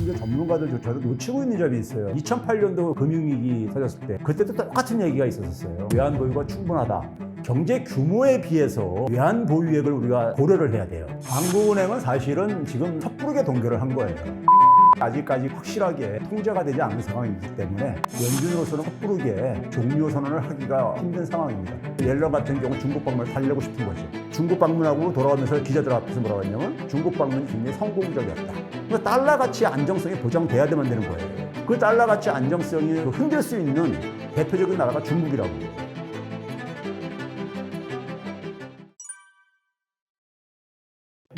심지어 전문가들조차도 놓치고 있는 점이 있어요. 2008년도 금융위기 터졌을 때 그때도 똑같은 얘기가 있었어요. 외환 보유가 충분하다. 경제 규모에 비해서 외환 보유액을 우리가 고려를 해야 돼요. 한국은행은 사실은 지금 섣부르게 동결을 한 거예요. 아직까지 확실하게 통제가 되지 않은 상황이기 때문에 연준으로서는 섣부르게 종료 선언을 하기가 힘든 상황입니다. 옐런 같은 경우 중국 방문을 달려고 싶은 거죠. 중국 방문하고 돌아오면서 기자들 앞에서 뭐라고 했냐면 중국 방문이 굉장히 성공적이었다. 그러니까 달러 가치 안정성이 보장돼야 되면 되는 거예요. 그 달러 가치 안정성이 흔들 수 있는 대표적인 나라가 중국이라고 해요.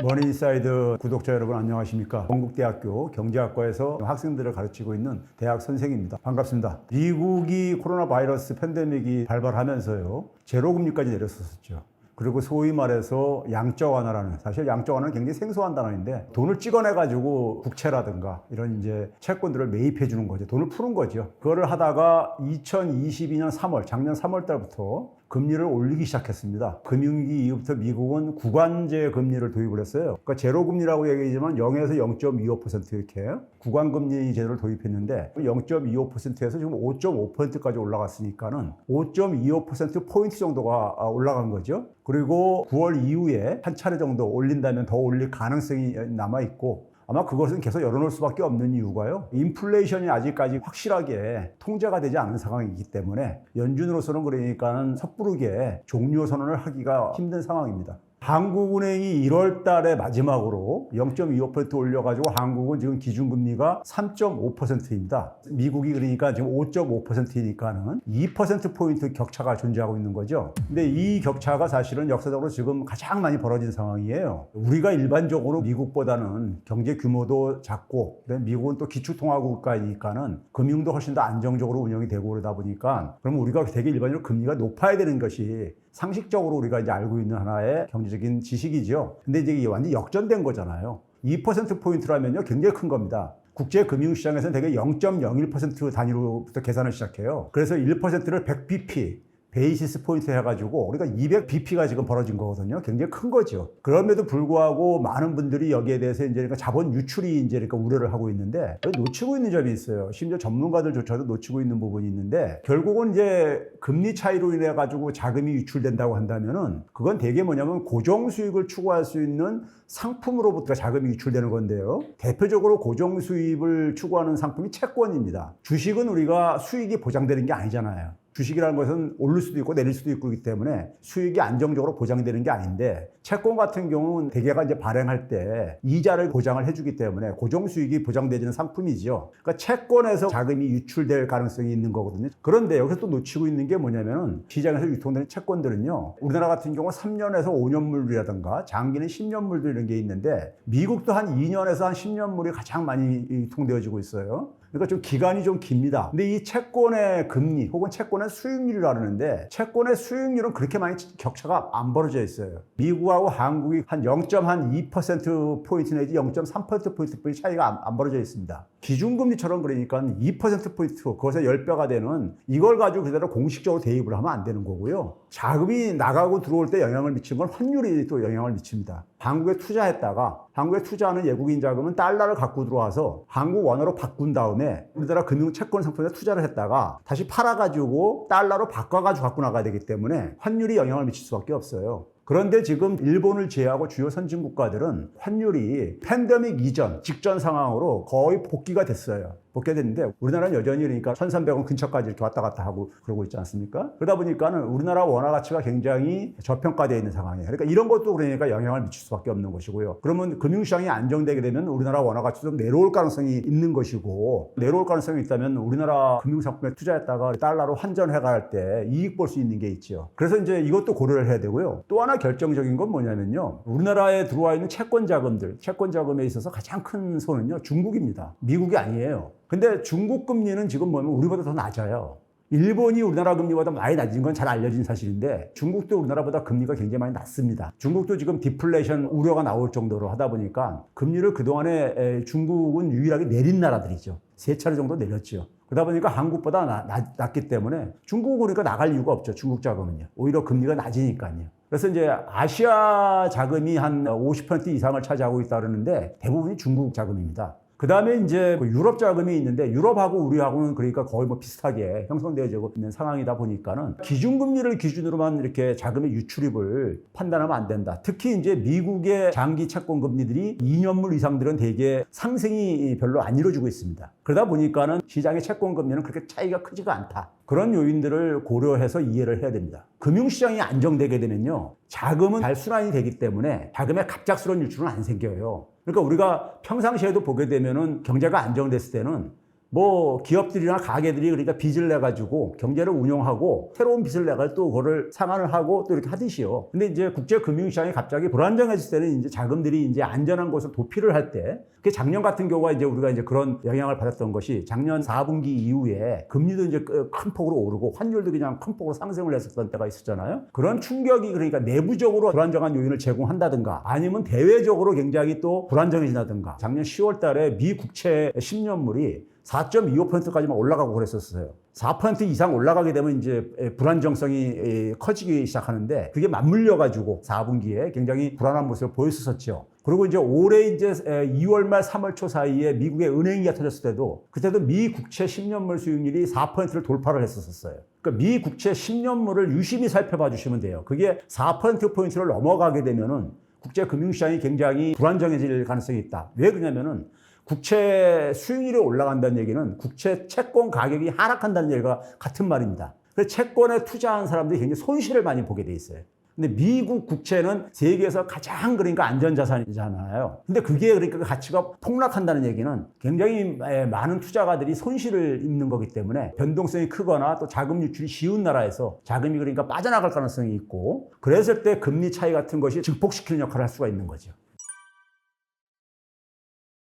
머니인사이드 구독자 여러분 안녕하십니까. 건국대학교 경제학과에서 학생들을 가르치고 있는 대학 선생입니다. 반갑습니다. 미국이 코로나 바이러스 팬데믹이 발발하면서요 제로금리까지 내렸었죠. 그리고 소위 말해서 양적 완화라는, 사실 양적 완화는 굉장히 생소한 단어인데 돈을 찍어내가지고 국채라든가 이런 이제 채권들을 매입해 주는 거죠. 돈을 푸는 거죠. 그거를 하다가 2022년 3월, 작년 3월 달부터 금리를 올리기 시작했습니다. 금융위기 이후부터 미국은 구간제 금리를 도입을 했어요. 그러니까 제로금리라고 얘기하지만 0에서 0.25% 이렇게 구간금리 제도를 도입했는데 0.25%에서 지금 5.5%까지 올라갔으니까는 5.25%포인트 정도가 올라간 거죠. 그리고 9월 이후에 한 차례 정도 올린다면 더 올릴 가능성이 남아있고 아마 그것은 계속 열어놓을 수밖에 없는 이유가요. 인플레이션이 아직까지 확실하게 통제가 되지 않은 상황이기 때문에 연준으로서는 그러니까 섣부르게 종료 선언을 하기가 힘든 상황입니다. 한국은행이 1월 달에 마지막으로 0.25% 올려가지고 한국은 지금 기준금리가 3.5%입니다. 미국이 그러니까 지금 5.5%니까는 2%포인트 격차가 존재하고 있는 거죠. 근데 이 격차가 사실은 역사적으로 지금 가장 많이 벌어진 상황이에요. 우리가 일반적으로 미국보다는 경제 규모도 작고, 미국은 또 기축통화국가이니까는 금융도 훨씬 더 안정적으로 운영이 되고 그러다 보니까 그럼 우리가 되게 일반적으로 금리가 높아야 되는 것이 상식적으로 우리가 이제 알고 있는 하나의 경제적인 지식이죠. 근데 이제 이게 완전히 역전된 거잖아요. 2%포인트라면요, 굉장히 큰 겁니다. 국제금융시장에서는 대개 0.01% 단위로부터 계산을 시작해요. 그래서 1%를 100bp, 베이시스 포인트 해가지고 우리가 200bp가 지금 벌어진 거거든요. 굉장히 큰 거죠. 그럼에도 불구하고 많은 분들이 여기에 대해서 이제 그러니까 자본 유출이 이제 그러니까 우려를 하고 있는데 놓치고 있는 점이 있어요. 심지어 전문가들조차도 놓치고 있는 부분이 있는데 결국은 이제 금리 차이로 인해 가지고 자금이 유출된다고 한다면은 그건 대개 뭐냐면 고정 수익을 추구할 수 있는 상품으로부터 자금이 유출되는 건데요. 대표적으로 고정 수입을 추구하는 상품이 채권입니다. 주식은 우리가 수익이 보장되는 게 아니잖아요. 주식이라는 것은 오를 수도 있고 내릴 수도 있고 그렇기 때문에 수익이 안정적으로 보장되는 게 아닌데 채권 같은 경우는 대개가 이제 발행할 때 이자를 보장을 해주기 때문에 고정 수익이 보장되는 상품이죠. 그러니까 채권에서 자금이 유출될 가능성이 있는 거거든요. 그런데 여기서 또 놓치고 있는 게 뭐냐면은 시장에서 유통되는 채권들은요. 우리나라 같은 경우 3년에서 5년물이라든가 장기는 10년물들 이런 게 있는데 미국도 한 2년에서 한 10년물이 가장 많이 유통되어지고 있어요. 그러니까 좀 기간이 좀 깁니다. 근데 이 채권의 금리 혹은 채권의 수익률이라고 하는데 채권의 수익률은 그렇게 많이 격차가 안 벌어져 있어요. 미국하고 한국이 한 0.2%포인트 내지 0.3%포인트 차이가 안 벌어져 있습니다. 기준금리처럼 그러니까 2%포인트 그것의 10배가 되는 이걸 가지고 그대로 공식적으로 대입을 하면 안 되는 거고요. 자금이 나가고 들어올 때 영향을 미치는 건 환율이 또 영향을 미칩니다. 한국에 투자했다가 한국에 투자하는 외국인 자금은 달러를 갖고 들어와서 한국 원화로 바꾼 다음에 우리나라 금융 채권 상품에 투자를 했다가 다시 팔아가지고 달러로 바꿔가지고 갖고 나가야 되기 때문에 환율이 영향을 미칠 수밖에 없어요. 그런데 지금 일본을 제외하고 주요 선진 국가들은 환율이 팬데믹 이전, 직전 상황으로 거의 복귀가 됐어요. 복귀가 됐는데 우리나라는 여전히 그러니까 1,300원 근처까지 이렇게 왔다 갔다 하고 그러고 있지 않습니까? 그러다 보니까는 우리나라 원화 가치가 굉장히 저평가되어 있는 상황이에요. 그러니까 이런 것도 그러니까 영향을 미칠 수밖에 없는 것이고요. 그러면 금융시장이 안정되게 되면 우리나라 원화 가치도 내려올 가능성이 있는 것이고 내려올 가능성이 있다면 우리나라 금융상품에 투자했다가 달러로 환전해 갈 때 이익 볼 수 있는 게 있죠. 그래서 이제 이것도 고려를 해야 되고요. 또 하나 결정적인 건 뭐냐면요. 우리나라에 들어와 있는 채권 자금들, 채권 자금에 있어서 가장 큰 손은요. 중국입니다. 미국이 아니에요. 근데 중국 금리는 지금 보면 우리보다 더 낮아요. 일본이 우리나라 금리보다 많이 낮은 건 잘 알려진 사실인데 중국도 우리나라보다 금리가 굉장히 많이 낮습니다. 중국도 지금 디플레이션 우려가 나올 정도로 하다 보니까 금리를 그동안에 중국은 유일하게 내린 나라들이죠. 3차례 정도 내렸죠. 그러다 보니까 한국보다 낮기 때문에 중국은 그러니까 나갈 이유가 없죠. 중국 자금은요. 오히려 금리가 낮으니까요. 그래서 이제 아시아 자금이 한 50% 이상을 차지하고 있다 그러는데 대부분이 중국 자금입니다. 그 다음에 이제 유럽 자금이 있는데 유럽하고 우리하고는 그러니까 거의 뭐 비슷하게 형성되어지고 있는 상황이다 보니까는 기준금리를 기준으로만 이렇게 자금의 유출입을 판단하면 안 된다. 특히 이제 미국의 장기 채권 금리들이 2년물 이상들은 대개 상승이 별로 안 이루어지고 있습니다. 그러다 보니까는 시장의 채권 금리는 그렇게 차이가 크지가 않다. 그런 요인들을 고려해서 이해를 해야 됩니다. 금융시장이 안정되게 되면요, 자금은 잘 순환이 되기 때문에 자금의 갑작스러운 유출은 안 생겨요. 그러니까 우리가 평상시에도 보게 되면은 경제가 안정됐을 때는 뭐 기업들이나 가게들이 그러니까 빚을 내가지고 경제를 운영하고 새로운 빚을 내가 또 그거를 상환을 하고 또 이렇게 하듯이요. 근데 이제 국제 금융시장이 갑자기 불안정해질 때는 이제 자금들이 이제 안전한 곳을 도피를 할 때, 그 작년 같은 경우가 이제 우리가 이제 그런 영향을 받았던 것이 작년 4분기 이후에 금리도 이제 큰 폭으로 오르고 환율도 그냥 큰 폭으로 상승을 했었던 때가 있었잖아요. 그런 충격이 그러니까 내부적으로 불안정한 요인을 제공한다든가 아니면 대외적으로 굉장히 또 불안정해진다든가, 작년 10월 달에 미 국채 10년물이 4.25%까지만 올라가고 그랬었어요. 4% 이상 올라가게 되면 이제 불안정성이 커지기 시작하는데 그게 맞물려가지고 4분기에 굉장히 불안한 모습을 보였었죠. 그리고 이제 올해 이제 2월 말 3월 초 사이에 미국의 은행위기가 터졌을 때도 그때도 미 국채 10년물 수익률이 4%를 돌파를 했었어요. 그러니까 미 국채 10년물을 유심히 살펴봐 주시면 돼요. 그게 4%포인트를 넘어가게 되면은 국제 금융시장이 굉장히 불안정해질 가능성이 있다. 왜 그러냐면은 국채 수익률이 올라간다는 얘기는 국채 채권 가격이 하락한다는 얘기가 같은 말입니다. 그래서 채권에 투자한 사람들이 굉장히 손실을 많이 보게 돼 있어요. 근데 미국 국채는 세계에서 가장 그러니까 안전자산이잖아요. 근데 그게 그러니까 그 가치가 폭락한다는 얘기는 굉장히 많은 투자가들이 손실을 입는 거기 때문에 변동성이 크거나 또 자금 유출이 쉬운 나라에서 자금이 그러니까 빠져나갈 가능성이 있고, 그랬을 때 금리 차이 같은 것이 증폭시키는 역할을 할 수가 있는 거죠.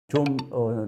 좀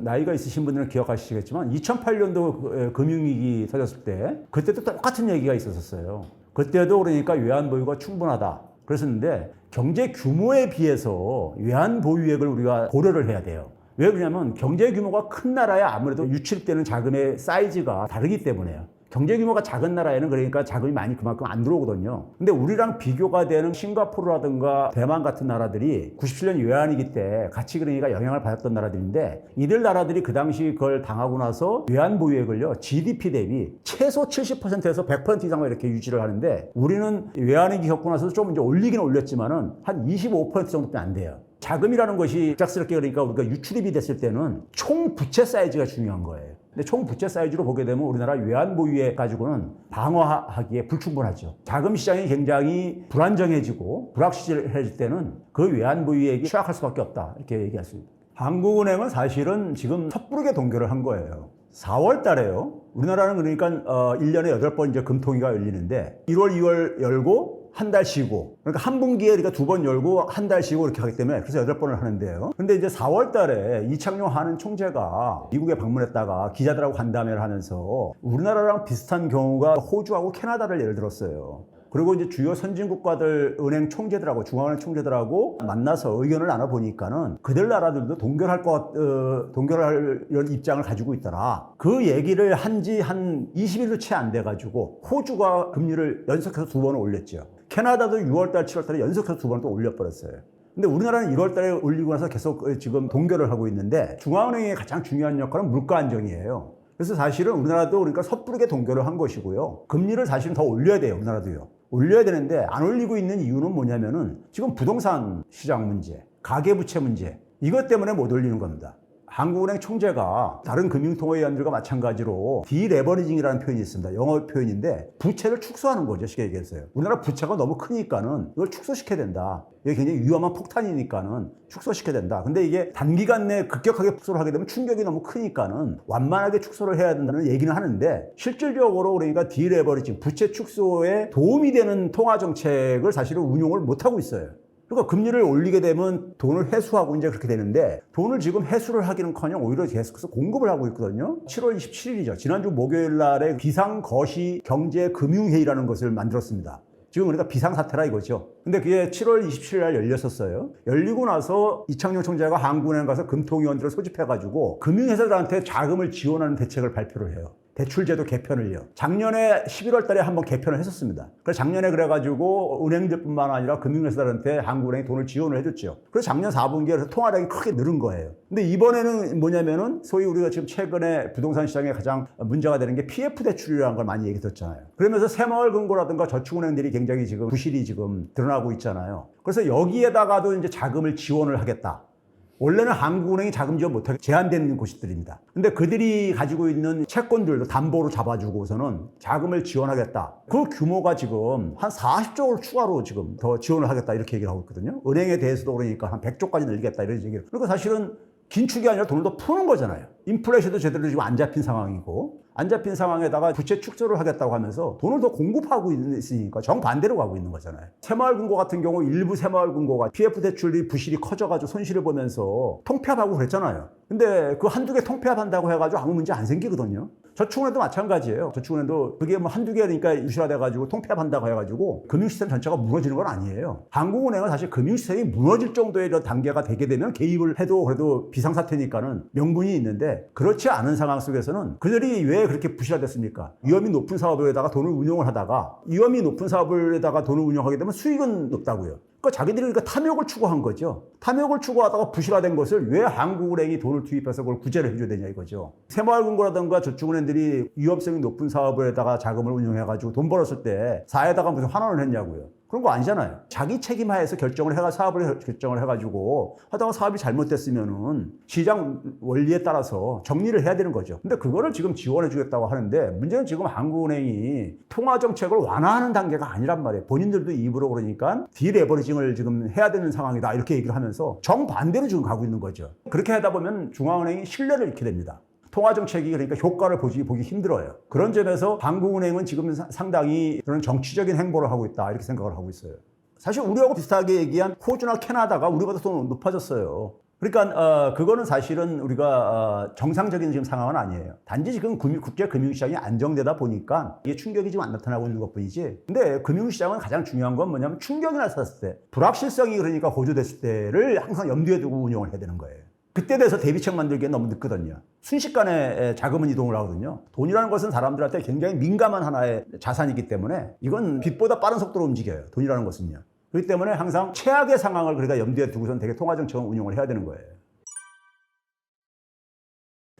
나이가 있으신 분들은 기억하시겠지만 2008년도 금융위기 터졌을 때 그때도 똑같은 얘기가 있었어요. 그때도 그러니까 외환보유가 충분하다 그랬었는데 경제 규모에 비해서 외환보유액을 우리가 고려를 해야 돼요. 왜 그러냐면 경제 규모가 큰 나라에 아무래도 유출되는 자금의 사이즈가 다르기 때문에요. 경제 규모가 작은 나라에는 그러니까 자금이 많이 그만큼 안 들어오거든요. 근데 우리랑 비교가 되는 싱가포르라든가 대만 같은 나라들이 97년 외환위기 때 같이 그러니까 영향을 받았던 나라들인데, 이들 나라들이 그 당시 그걸 당하고 나서 외환 보유액을요 GDP 대비 최소 70%에서 100% 이상을 이렇게 유지를 하는데, 우리는 외환위기 겪고 나서 좀 이제 올리긴 올렸지만은 한 25% 정도밖에 안 돼요. 자금이라는 것이 갑작스럽게 그러니까 우리가 유출입이 됐을 때는 총 부채 사이즈가 중요한 거예요. 근데 총 부채 사이즈로 보게 되면 우리나라 외환 보유액 가지고는 방어하기에 불충분하죠. 자금 시장이 굉장히 불안정해지고 불확실해질 때는 그 외환 보유액이 취약할 수밖에 없다, 이렇게 얘기할 수 있습니다. 한국은행은 사실은 지금 섣부르게 동결을 한 거예요. 4월 달에요. 우리나라는 그러니까 1년에 8번 이제 금통위가 열리는데 1월, 2월 열고 한 달 쉬고, 그러니까 한 분기에 우리가 2번 열고 한 달 쉬고 이렇게 하기 때문에 그래서 8번을 하는데요. 근데 이제 4월 달에 이창용 하는 총재가 미국에 방문했다가 기자들하고 간담회를 하면서 우리나라랑 비슷한 경우가 호주하고 캐나다를 예를 들었어요. 그리고 이제 주요 선진국가들 은행 총재들하고 중앙은행 총재들하고 만나서 의견을 나눠보니까는 그들 나라들도 동결할 입장을 가지고 있더라. 그 얘기를 한 지 한 20일도 채 안 돼가지고 호주가 금리를 연속해서 2번을 올렸죠. 캐나다도 6월달, 7월달에 연속해서 2번을 또 올려버렸어요. 근데 우리나라는 1월달에 올리고 나서 계속 지금 동결을 하고 있는데, 중앙은행의 가장 중요한 역할은 물가 안정이에요. 그래서 사실은 우리나라도 그러니까 섣부르게 동결을 한 것이고요. 금리를 사실은 더 올려야 돼요, 우리나라도요. 올려야 되는데 안 올리고 있는 이유는 뭐냐면은 지금 부동산 시장 문제, 가계부채 문제, 이것 때문에 못 올리는 겁니다. 한국은행 총재가 다른 금융통화위원들과 마찬가지로 디레버리징이라는 표현이 있습니다. 영어 표현인데 부채를 축소하는 거죠, 쉽게 얘기해서요. 우리나라 부채가 너무 크니까는 이걸 축소시켜야 된다. 이게 굉장히 위험한 폭탄이니까는 축소시켜야 된다. 근데 이게 단기간 내에 급격하게 축소를 하게 되면 충격이 너무 크니까는 완만하게 축소를 해야 된다는 얘기는 하는데, 실질적으로 그러니까 디레버리징, 부채 축소에 도움이 되는 통화정책을 사실은 운용을 못하고 있어요. 그러니까 금리를 올리게 되면 돈을 회수하고 이제 그렇게 되는데, 돈을 지금 회수를 하기는커녕 오히려 계속해서 공급을 하고 있거든요. 7월 27일이죠. 지난주 목요일 날에 비상거시 경제금융회의라는 것을 만들었습니다. 지금 그러니까 비상사태라 이거죠. 근데 그게 7월 27일 날 열렸었어요. 열리고 나서 이창용 총재가 한국은행 가서 금통위원들을 소집해가지고 금융회사들한테 자금을 지원하는 대책을 발표를 해요. 대출제도 개편을요. 작년에 11월 달에 한번 개편을 했었습니다. 그래서 작년에 그래가지고 은행들뿐만 아니라 금융회사들한테 한국은행이 돈을 지원을 해줬죠. 그래서 작년 4분기에 통화량이 크게 늘은 거예요. 근데 이번에는 뭐냐면은 소위 우리가 지금 최근에 부동산 시장에 가장 문제가 되는 게 PF 대출이라는 걸 많이 얘기 들었잖아요. 그러면서 새마을금고라든가 저축은행들이 굉장히 지금 부실이 지금 드러나고 있잖아요. 그래서 여기에다가도 이제 자금을 지원을 하겠다. 원래는 한국은행이 자금 지원 못하게 제한된 곳들입니다. 근데 그들이 가지고 있는 채권들도 담보로 잡아주고서는 자금을 지원하겠다. 그 규모가 지금 한 40조를 추가로 지금 더 지원을 하겠다 이렇게 얘기를 하고 있거든요. 은행에 대해서도 그러니까 한 100조까지 늘리겠다 이런 얘기를. 그러니까 사실은 긴축이 아니라 돈을 더 푸는 거잖아요. 인플레이션도 제대로 지금 안 잡힌 상황이고 안 잡힌 상황에다가 부채 축소를 하겠다고 하면서 돈을 더 공급하고 있으니까 정반대로 가고 있는 거잖아요. 새마을금고 같은 경우 일부 새마을금고가 PF 대출이 부실이 커져가지고 손실을 보면서 통폐합하고 그랬잖아요. 근데 그 한두 개 통폐합한다고 해가지고 아무 문제 안 생기거든요. 저축은행도 마찬가지예요. 저축은행도 그게 뭐 한두 개니까 유실화돼가지고 통폐합한다고 해가지고 금융시스템 전체가 무너지는 건 아니에요. 한국은행은 사실 금융시스템이 무너질 정도의 단계가 되게 되면 개입을 해도 그래도 비상사태니까는 명분이 있는데 그렇지 않은 상황 속에서는 그들이 왜 그렇게 부실화됐습니까? 위험이 높은 사업에다가 돈을 운용을 하다가 위험이 높은 사업에다가 돈을 운용하게 되면 수익은 높다고요. 그러니까 자기들이 그러니까 탐욕을 추구한 거죠. 탐욕을 추구하다가 부실화된 것을 왜 한국은행이 돈을 투입해서 그걸 구제를 해줘야 되냐 이거죠. 새마을금고라든가 저축은행들이 위험성이 높은 사업에다가 자금을 운용해가지고 돈 벌었을 때 사회에다가 무슨 환원을 했냐고요. 그런 거 아니잖아요. 자기 책임하에서 결정을 해가 사업을 결정을 해가지고 하다가 사업이 잘못됐으면은 시장 원리에 따라서 정리를 해야 되는 거죠. 근데 그거를 지금 지원해주겠다고 하는데 문제는 지금 한국은행이 통화 정책을 완화하는 단계가 아니란 말이에요. 본인들도 입으로 그러니까 디레버리징을 지금 해야 되는 상황이다 이렇게 얘기를 하면서 정반대로 지금 가고 있는 거죠. 그렇게 하다 보면 중앙은행이 신뢰를 잃게 됩니다. 통화정책이 그러니까 효과를 보기 힘들어요. 그런 점에서 한국은행은 지금 상당히 그런 정치적인 행보를 하고 있다 이렇게 생각을 하고 있어요. 사실 우리하고 비슷하게 얘기한 호주나 캐나다가 우리보다 더 높아졌어요. 그러니까 그거는 사실은 우리가 정상적인 지금 상황은 아니에요. 단지 지금 국제 금융시장이 안정되다 보니까 이게 충격이 지금 안 나타나고 있는 것뿐이지. 근데 금융시장은 가장 중요한 건 뭐냐면 충격이 나타났을 때 불확실성이 그러니까 고조됐을 때를 항상 염두에 두고 운용을 해야 되는 거예요. 그때 돼서 대비책 만들기엔 너무 늦거든요. 순식간에 자금은 이동을 하거든요. 돈이라는 것은 사람들한테 굉장히 민감한 하나의 자산이기 때문에 이건 빛보다 빠른 속도로 움직여요. 돈이라는 것은요. 그렇기 때문에 항상 최악의 상황을 그러니까 염두에 두고선 되게 통화정책을 운용을 해야 되는 거예요.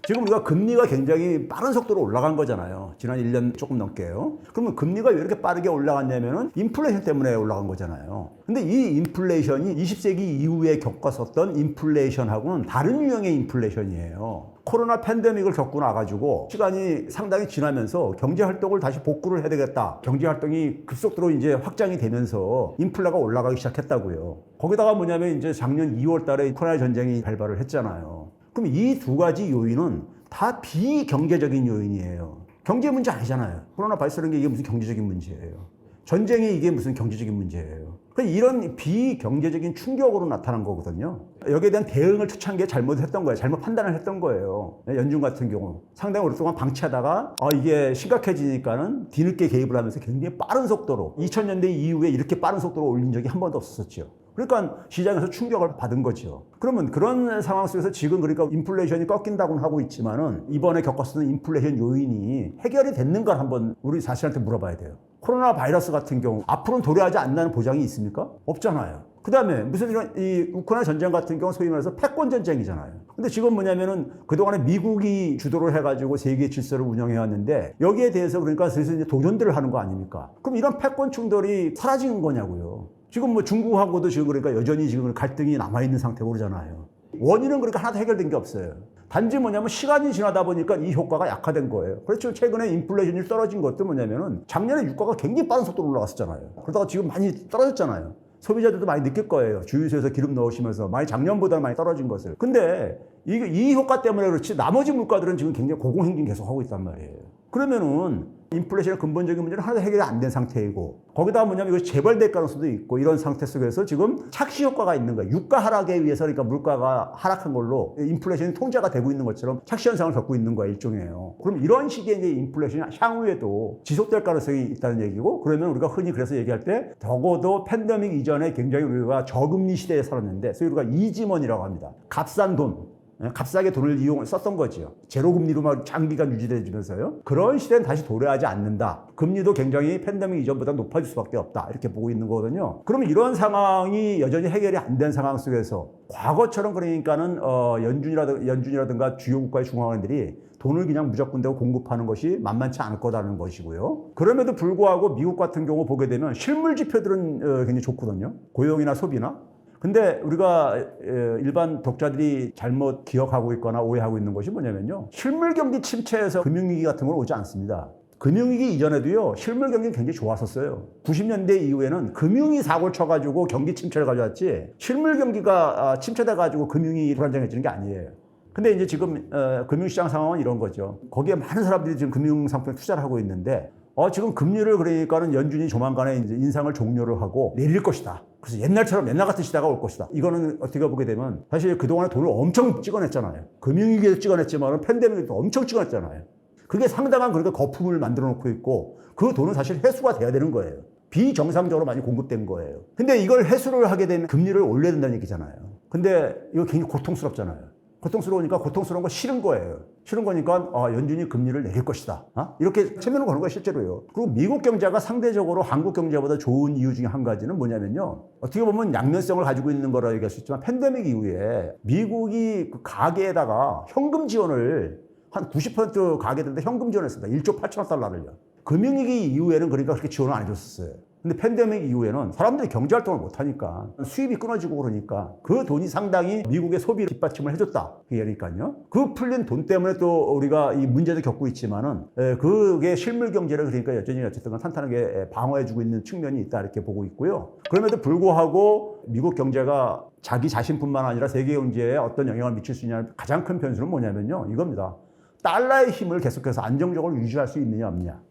지금 우리가 금리가 굉장히 빠른 속도로 올라간 거잖아요. 지난 1년 조금 넘게요. 그러면 금리가 왜 이렇게 빠르게 올라갔냐면은 인플레이션 때문에 올라간 거잖아요. 근데 이 인플레이션이 20세기 이후에 겪었었던 인플레이션하고는 다른 유형의 인플레이션이에요. 코로나 팬데믹을 겪고 나가지고 시간이 상당히 지나면서 경제 활동을 다시 복구를 해야 되겠다. 경제 활동이 급속도로 이제 확장이 되면서 인플레가 올라가기 시작했다고요. 거기다가 뭐냐면 이제 작년 2월 달에 우크라이나 전쟁이 발발을 했잖아요. 그럼 이 두 가지 요인은 다 비경제적인 요인이에요. 경제 문제 아니잖아요. 코로나 발생한 게 이게 무슨 경제적인 문제예요. 전쟁이 이게 무슨 경제적인 문제예요. 이런 비경제적인 충격으로 나타난 거거든요. 여기에 대한 대응을 초창기에 잘못했던 거예요. 잘못 판단을 했던 거예요. 연준 같은 경우 상당히 오랫동안 방치하다가 이게 심각해지니까는 뒤늦게 개입을 하면서 굉장히 빠른 속도로 2000년대 이후에 이렇게 빠른 속도로 올린 적이 한 번도 없었죠. 그러니까 시장에서 충격을 받은 거죠. 그러면 그런 상황 속에서 지금 그러니까 인플레이션이 꺾인다고는 하고 있지만은 이번에 겪었던 인플레이션 요인이 해결이 됐는가 한번 우리 자신한테 물어봐야 돼요. 코로나 바이러스 같은 경우 앞으로는 도래하지 않는다는 보장이 있습니까? 없잖아요. 그 다음에 무슨 이런 이 우크라이나 전쟁 같은 경우 소위 말해서 패권 전쟁이잖아요. 근데 지금 뭐냐면은 그동안에 미국이 주도를 해가지고 세계 질서를 운영해 왔는데 여기에 대해서 그러니까 슬슬 이제 도전들을 하는 거 아닙니까? 그럼 이런 패권 충돌이 사라지는 거냐고요. 지금 뭐 중국하고도 지금 그러니까 여전히 지금 갈등이 남아있는 상태고 그러잖아요. 원인은 그러니까 하나도 해결된 게 없어요. 단지 뭐냐면 시간이 지나다 보니까 이 효과가 약화된 거예요. 그렇죠. 최근에 인플레이션이 떨어진 것도 뭐냐면은 작년에 유가가 굉장히 빠른 속도로 올라갔었잖아요. 그러다가 지금 많이 떨어졌잖아요. 소비자들도 많이 느낄 거예요. 주유소에서 기름 넣으시면서 많이 작년보다 많이 떨어진 것을. 근데 이 효과 때문에 그렇지 나머지 물가들은 지금 굉장히 고공행진 계속 하고 있단 말이에요. 그러면은 인플레이션의 근본적인 문제는 하나도 해결이 안 된 상태이고 거기다가 뭐냐면 이것이 재발될 가능성도 있고 이런 상태 속에서 지금 착시 효과가 있는 거예요. 유가 하락에 의해서 그러니까 물가가 하락한 걸로 인플레이션이 통제가 되고 있는 것처럼 착시 현상을 겪고 있는 거예요. 일종이에요. 그럼 이런 식의 이제 인플레이션이 향후에도 지속될 가능성이 있다는 얘기고 그러면 우리가 흔히 그래서 얘기할 때 적어도 팬데믹 이전에 굉장히 우리가 저금리 시대에 살았는데 소위 우리가 이지머니라고 합니다. 값싼 돈. 값싸게 돈을 썼던 거죠. 제로금리로 막 장기간 유지되면서요. 그런 시대는 다시 도래하지 않는다. 금리도 굉장히 팬데믹 이전보다 높아질 수밖에 없다. 이렇게 보고 있는 거거든요. 그러면 이런 상황이 여전히 해결이 안 된 상황 속에서 과거처럼 그러니까는 연준이라든가 주요 국가의 중앙은행들이 돈을 그냥 무조건 대고 공급하는 것이 만만치 않을 거라는 것이고요. 그럼에도 불구하고 미국 같은 경우 보게 되면 실물 지표들은 굉장히 좋거든요. 고용이나 소비나. 근데 우리가 일반 독자들이 잘못 기억하고 있거나 오해하고 있는 것이 뭐냐면요. 실물 경기 침체에서 금융위기 같은 건 오지 않습니다. 금융위기 이전에도요, 실물 경기는 굉장히 좋았었어요. 90년대 이후에는 금융이 사고를 쳐가지고 경기 침체를 가져왔지, 실물 경기가 침체돼가지고 금융이 불안정해지는 게 아니에요. 근데 이제 지금 금융시장 상황은 이런 거죠. 거기에 많은 사람들이 지금 금융상품에 투자를 하고 있는데, 지금 금리를 그러니까는 연준이 조만간에 이제 인상을 종료를 하고 내릴 것이다. 그래서 옛날 같은 시대가 올 것이다. 이거는 어떻게 보게 되면 사실 그동안에 돈을 엄청 찍어냈잖아요. 금융위기에도 찍어냈지만 팬데믹에도 엄청 찍어냈잖아요. 그게 상당한 그러니까 거품을 만들어 놓고 있고 그 돈은 사실 회수가 돼야 되는 거예요. 비정상적으로 많이 공급된 거예요. 근데 이걸 회수를 하게 되면 금리를 올려야 된다는 얘기잖아요. 근데 이거 굉장히 고통스럽잖아요. 고통스러우니까 고통스러운 거 싫은 거예요. 싫은 거니까 연준이 금리를 내릴 것이다. 이렇게 체면을 거는 거예요, 실제로요. 그리고 미국 경제가 상대적으로 한국 경제보다 좋은 이유 중에 한 가지는 뭐냐면요. 어떻게 보면 양면성을 가지고 있는 거라 얘기할 수 있지만 팬데믹 이후에 미국이 그 가계에다가 현금 지원을 한 90% 가계들한테 현금 지원했습니다. 1조 8천억 달러를요. 금융위기 이후에는 그러니까 그렇게 지원을 안 해줬었어요. 근데 팬데믹 이후에는 사람들이 경제활동을 못하니까 수입이 끊어지고 그러니까 그 돈이 상당히 미국의 소비를 뒷받침을 해줬다. 그러니까요. 그 풀린 돈 때문에 또 우리가 이 문제도 겪고 있지만은 그게 실물 경제를 그러니까 여전히 어쨌든 탄탄하게 방어해주고 있는 측면이 있다 이렇게 보고 있고요. 그럼에도 불구하고 미국 경제가 자기 자신뿐만 아니라 세계 경제에 어떤 영향을 미칠 수 있냐는 가장 큰 변수는 뭐냐면요. 이겁니다. 달러의 힘을 계속해서 안정적으로 유지할 수 있느냐 없느냐.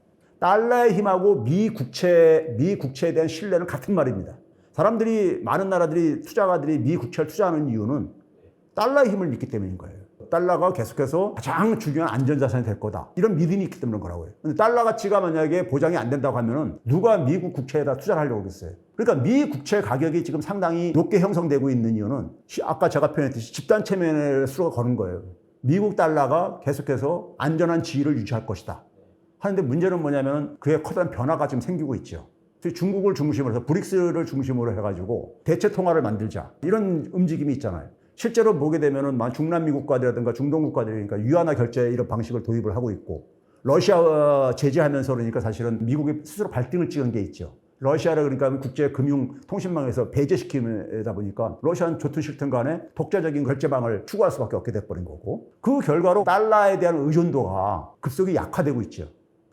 달러의 힘하고 미 국채에 대한 신뢰는 같은 말입니다. 사람들이, 많은 나라들이, 투자가들이 미 국채를 투자하는 이유는 달러의 힘을 믿기 때문인 거예요. 달러가 계속해서 가장 중요한 안전자산이 될 거다. 이런 믿음이 있기 때문인 거라고요. 근데 달러 가치가 만약에 보장이 안 된다고 하면은 누가 미국 국채에다 투자를 하려고 그랬어요. 그러니까 미 국채 가격이 지금 상당히 높게 형성되고 있는 이유는 아까 제가 표현했듯이 집단 체면의 수로가 거는 거예요. 미국 달러가 계속해서 안전한 지위를 유지할 것이다. 하는데 문제는 뭐냐면 그에 커다란 변화가 지금 생기고 있죠. 중국을 중심으로 해서 브릭스를 중심으로 해가지고 대체 통화를 만들자. 이런 움직임이 있잖아요. 실제로 보게 되면은 중남미 국가들이라든가 중동 국가들이 그러니까 위안화 결제 이런 방식을 도입을 하고 있고 러시아 제재하면서 그러니까 사실은 미국이 스스로 발등을 찍은 게 있죠. 러시아를 그러니까 국제 금융 통신망에서 배제시키다 보니까 러시아는 좋든 싫든 간에 독자적인 결제망을 추구할 수밖에 없게 돼버린 거고 그 결과로 달러에 대한 의존도가 급속히 약화되고 있죠.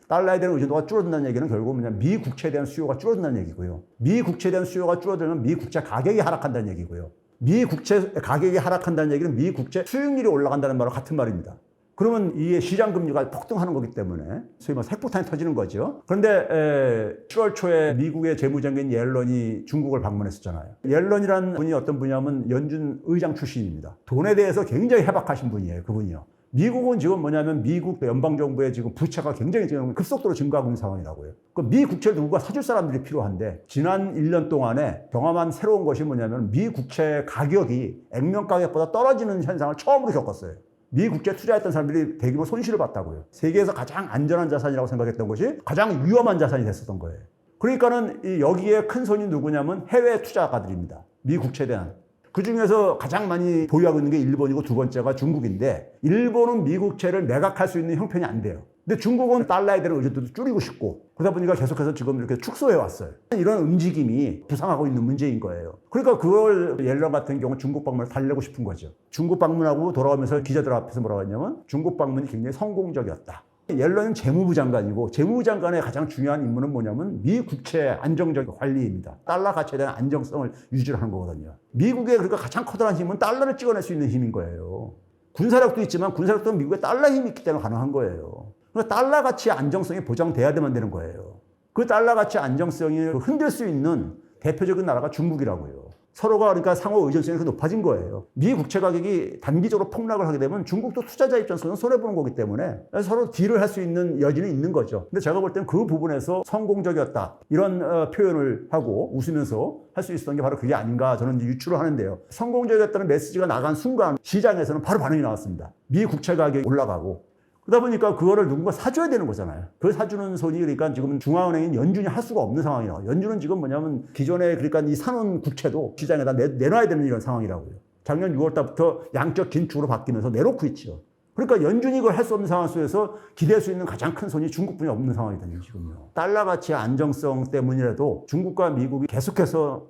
달러에 대한 의존도가 줄어든다는 얘기는 결국 뭐냐면 미 국채에 대한 수요가 줄어든다는 얘기고요. 미 국채에 대한 수요가 줄어들면 미 국채 가격이 하락한다는 얘기고요. 미 국채 가격이 하락한다는 얘기는 미 국채 수익률이 올라간다는 말과 같은 말입니다. 그러면 이게 시장 금리가 폭등하는 거기 때문에 소위 말해서 핵폭탄이 터지는 거죠. 그런데 7월 초에 미국의 재무장관 옐런이 중국을 방문했었잖아요. 옐런이라는 분이 어떤 분이냐면 연준 의장 출신입니다. 돈에 대해서 굉장히 해박하신 분이에요. 그분이요. 미국은 지금 뭐냐면 미국 연방정부의 지금 부채가 굉장히 지금 급속도로 증가하고 있는 상황이라고요. 그 미 국채를 누가 사줄 사람들이 필요한데 지난 1년 동안에 경험한 새로운 것이 뭐냐면 미 국채 가격이 액면 가격보다 떨어지는 현상을 처음으로 겪었어요. 미 국채 투자했던 사람들이 대규모 손실을 봤다고요. 세계에서 가장 안전한 자산이라고 생각했던 것이 가장 위험한 자산이 됐었던 거예요. 그러니까는 여기에 큰 손이 누구냐면 해외 투자가들입니다. 미 국채에 대한. 그 중에서 가장 많이 보유하고 있는 게 일본이고 두 번째가 중국인데 일본은 미국채를 매각할 수 있는 형편이 안 돼요. 근데 중국은 달러에 대한 의존도도 줄이고 싶고 그러다 보니까 계속해서 지금 이렇게 축소해 왔어요. 이런 움직임이 부상하고 있는 문제인 거예요. 그러니까 그걸 옐런 같은 경우 중국 방문을 달래고 싶은 거죠. 중국 방문하고 돌아오면서 기자들 앞에서 뭐라고 했냐면 중국 방문이 굉장히 성공적이었다. 옐런은 재무부 장관이고 재무부 장관의 가장 중요한 임무는 뭐냐면 미 국채 안정적 관리입니다. 달러 가치에 대한 안정성을 유지하는 거거든요. 미국의 그러니까 가장 커다란 힘은 달러를 찍어낼 수 있는 힘인 거예요. 군사력도 있지만 군사력도 미국의 달러 힘이 있기 때문에 가능한 거예요. 그러니까 달러 가치의 안정성이 보장돼야만 되는 거예요. 그 달러 가치의 안정성이 흔들 수 있는 대표적인 나라가 중국이라고요. 서로가 그러니까 상호 의존성이 높아진 거예요. 미 국채 가격이 단기적으로 폭락을 하게 되면 중국도 투자자 입장에서는 손해보는 거기 때문에 서로 딜을 할 수 있는 여지는 있는 거죠. 근데 제가 볼 때는 그 부분에서 성공적이었다. 이런 표현을 하고 웃으면서 할 수 있었던 게 바로 그게 아닌가 저는 이제 유추를 하는데요. 성공적이었다는 메시지가 나간 순간 시장에서는 바로 반응이 나왔습니다. 미 국채 가격이 올라가고 그러다 보니까 그거를 누군가 사줘야 되는 거잖아요. 그 사주는 손이 그러니까 지금 중앙은행인 연준이 할 수가 없는 상황이라고. 연준은 지금 뭐냐면 기존에 그러니까 이 산원 국채도 시장에다 내놔야 되는 이런 상황이라고요. 작년 6월 달부터 양적 긴축으로 바뀌면서 내놓고 있죠. 그러니까 연준이 그걸 할 수 없는 상황 속에서 기대할 수 있는 가장 큰 손이 중국뿐이 없는 상황이거든요, 지금요. 달러 가치의 안정성 때문이라도 중국과 미국이 계속해서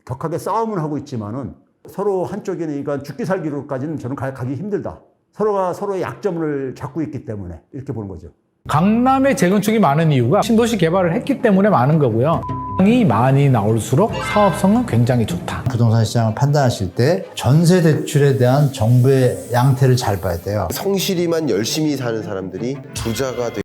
격하게 싸움을 하고 있지만은 서로 한쪽에는 그러니까 죽기 살기로까지는 저는 가기 힘들다. 서로가 서로의 약점을 잡고 있기 때문에 이렇게 보는 거죠. 강남에 재건축이 많은 이유가 신도시 개발을 했기 때문에 많은 거고요. 이 많이 나올수록 사업성은 굉장히 좋다. 부동산 시장을 판단하실 때 전세 대출에 대한 정부의 양태를 잘 봐야 돼요. 성실히만 열심히 사는 사람들이 부자가